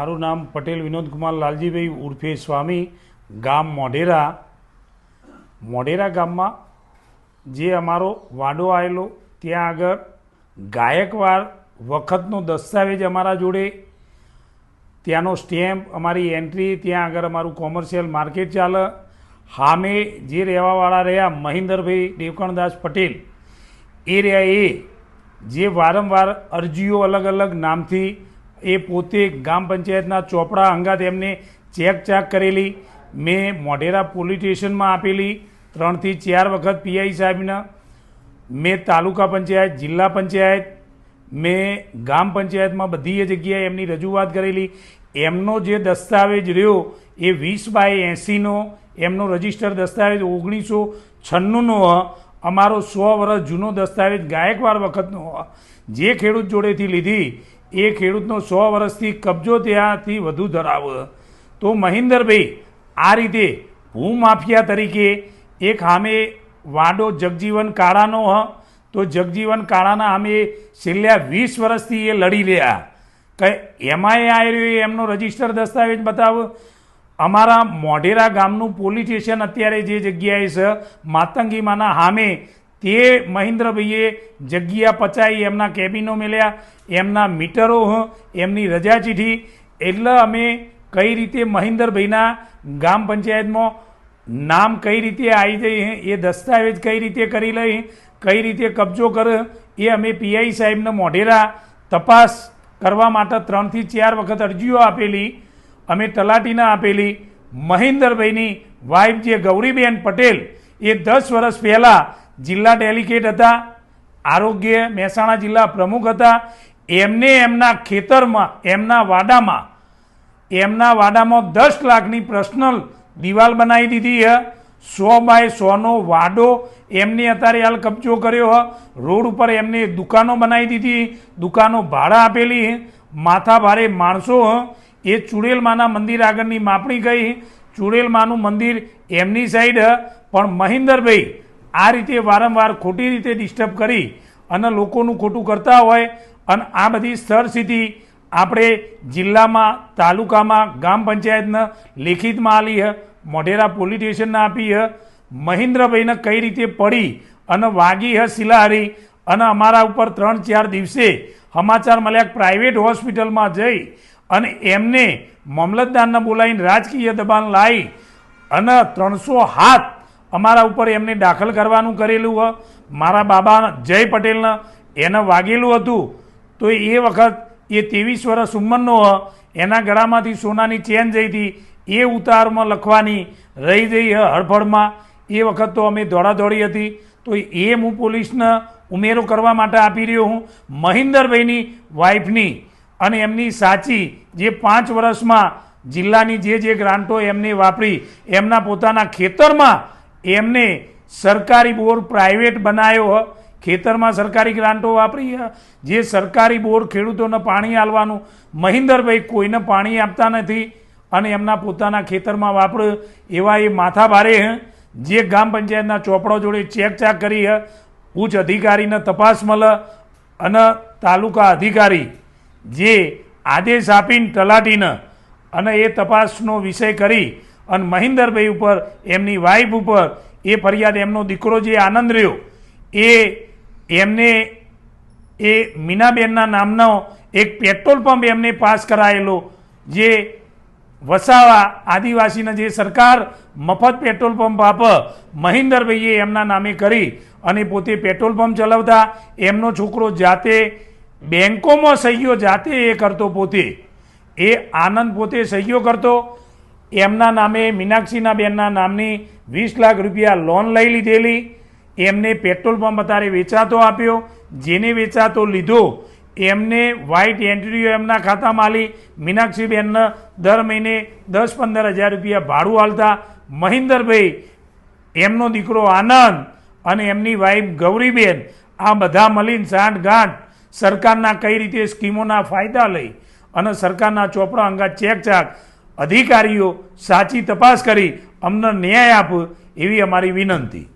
મારું નામ પટેલ વિનોદકુમાર લાલજીભાઈ ઉર્ફે સ્વામી, ગામ મોઢેરા. મોઢેરા ગામમાં જે અમારો વાડો આવેલો ત્યાં આગળ ગાયકવાડ વખતનો દસ્તાવેજ અમારા જોડે, ત્યાંનો સ્ટેમ્પ, અમારી એન્ટ્રી, ત્યાં આગળ અમારું કોમર્શિયલ માર્કેટ ચાલે. સામે જે રહેવાવાળા રહ્યા મહેન્દ્રભાઈ દેવકણદાસ પટેલ, એ રહ્યા એ જે વારંવાર અરજીઓ અલગ અલગ નામથી એ પોતે ગ્રામ પંચાયતના ચોપડા અંગાત એમને ચેક ચાક કરેલી. મેં મોઢેરા પોલીસ સ્ટેશનમાં આપેલી 3 થી 4 વખત પીઆઈ સાહેબને. મેં તાલુકા પંચાયત, જિલ્લા પંચાયત, મેં ગ્રામ પંચાયતમાં બધી જગ્યાએ એમની રજૂઆત કરેલી. એમનો જે દસ્તાવેજ રહ્યો એ 20/80નો એમનો રજિસ્ટર દસ્તાવેજ 1996નો અમારો 100 વર્ષ જૂનો દસ્તાવેજ ગાયકવાડ વખતનો જે ખેડૂત જોડેથી લીધી એ ખેડૂતનો 100 વર્ષથી કબજો ત્યાંથી વધુ ધરાવે. તો મહેન્દ્રભાઈ આ રીતે ભૂમાફિયા તરીકે એક સામે વાડો જગજીવન કાળાનો તો જગજીવન કાળાના સામે છેલ્લા 20 વર્ષથી એ લડી રહ્યા કે એમાંય આવ્યો એમનો રજિસ્ટર દસ્તાવેજ બતાવ. અમારા મોઢેરા ગામનું પોલીસ સ્ટેશન અત્યારે જે જગ્યાએ છે માતંગીમાના સામે, તે મહેન્દ્રભાઈએ જગ્યા પચાવી, એમના કેબિનો મેળ્યા, એમના મીટરો, એમની રજા ચીઠી. એટલે અમે કઈ રીતે મહેન્દ્રભાઈના ગ્રામ પંચાયતમાં નામ કઈ રીતે આવી જઈ, એ દસ્તાવેજ કઈ રીતે કરી લઈ, કઈ રીતે કબજો કરે, એ અમે પીઆઈ સાહેબને મોઢેરા તપાસ કરવા માટે 3 થી 4 વખત અરજીઓ આપેલી. અમે તલાટીને આપેલી. મહેન્દ્રભાઈની વાઇફ જે ગૌરીબેન પટેલ, એ 10 વર્ષ પહેલાં જિલ્લા ડેલિગેટ હતા, આરોગ્ય મહેસાણા જિલ્લા પ્રમુખ હતા. એમને એમના ખેતરમાં, એમના વાડામાં 10 લાખની પર્સનલ દિવાલ બનાવી દીધી છે. 100/100નો વાડો એમને અત્યારે હાલ કબજો કર્યો. રોડ ઉપર એમને દુકાનો બનાવી દીધી, દુકાનો ભાડા આપેલી. માથા ભારે માણસો એ ચુડેલમાના મંદિર આગળની માપણી ગઈ. ચુડેલમાનું મંદિર એમની સાઈડ, પણ મહેન્દ્રભાઈ આ રીતે વારંવાર ખોટી રીતે ડિસ્ટર્બ કરી અને લોકોનું ખોટું કરતા હોય. અને આ બધી સ્થળ સ્થિતિ આપણે જિલ્લામાં, તાલુકામાં, ગ્રામ પંચાયતને લેખિતમાં આલી છે, મોઢેરા પોલીસ સ્ટેશનને આપી છે. મહેન્દ્રભાઈને કઈ રીતે પડી અને વાગી છે શિલાહારી, અને અમારા ઉપર 3-4 દિવસે સમાચાર મળ્યા પ્રાઇવેટ હોસ્પિટલમાં જઈ અને એમને મામલતદારને બોલાવીને રાજકીય દબાણ લાવી અને 300 હાથ અમારા ઉપર એમને દાખલ કરવાનું કરેલું હોય. મારા બાબા જય પટેલને એને વાગેલું હતું. તો એ વખત એ 23 વર્ષ ઉંમરનો એના ગળામાંથી સોનાની ચેન જઈ હતી, એ ઉતારમાં લખવાની રહી જઈ હડફડમાં. એ વખત તો અમે દોડાદોડી હતી. તો એ હું પોલીસને ઉમેરો કરવા માટે આપી રહ્યો હું. મહેન્દ્રભાઈની વાઇફની અને એમની સાચી જે 5 વર્ષમાં જિલ્લાની જે ગ્રાન્ટો એમને વાપરી, એમના પોતાના ખેતરમાં એમને સરકારી બોર પ્રાઇવેટ બનાવ્યો, ખેતરમાં સરકારી ગ્રાન્ટો વાપરી. જે સરકારી બોર ખેડૂતોને પાણી આલવાનું, મહેન્દ્રભાઈ કોઈને પાણી આપતા નથી અને એમના પોતાના ખેતરમાં વાપરે. એવા એ માથા ભારે જે ગ્રામ પંચાયતના ચોપડો જોડે ચેક ચાક કરી, ઉચ્ચ અધિકારીને તપાસ મળે અને તાલુકા અધિકારી જે આદેશ આપીને તલાટીને અને એ તપાસનો વિષય કરી અને મહેન્દ્રભાઈ ઉપર, એમની વાઇફ ઉપર એ ફરિયાદ, એમનો દીકરો જે આનંદ રહ્યો એમને એ મીનાબેનના નામનો એક પેટ્રોલ પંપ એમને પાસ કરાયેલો, જે વસાવા આદિવાસીને જે સરકાર મફત પેટ્રોલ પંપ આપે, મહેન્દ્રભાઈએ એમના નામે કરી અને પોતે પેટ્રોલ પંપ ચલાવતા. એમનો છોકરો જાતે બેંકોમાં સહીઓ જાતે એ કરતો, પોતે એ આનંદ પોતે સહીઓ કરતો. એમના નામે મીનાક્ષીના બેનના નામની 20 લાખ રૂપિયા લોન લઈ લીધેલી. એમને પેટ્રોલ પંપ અત્યારે વેચાતો આપ્યો. જેને વેચાતો લીધો એમને વ્હાઇટ એન્ટ્રીઓ એમના ખાતામાં આલી. મીનાક્ષીબેનને દર મહિને 10-15 હજાર રૂપિયા ભાડું આલતા. મહેન્દ્રભાઈ, એમનો દીકરો આનંદ અને એમની વાઇફ ગૌરીબેન, આ બધા મળીને સાંઠગાંઠ સરકારના કઈ રીતે સ્કીમોના ફાયદા લઈ અને સરકારના ચોપડા અંગા ચેક ચાક. અધિકારીઓ સાચી તપાસ કરી અમને ન્યાય આપે એવી અમારી વિનંતી.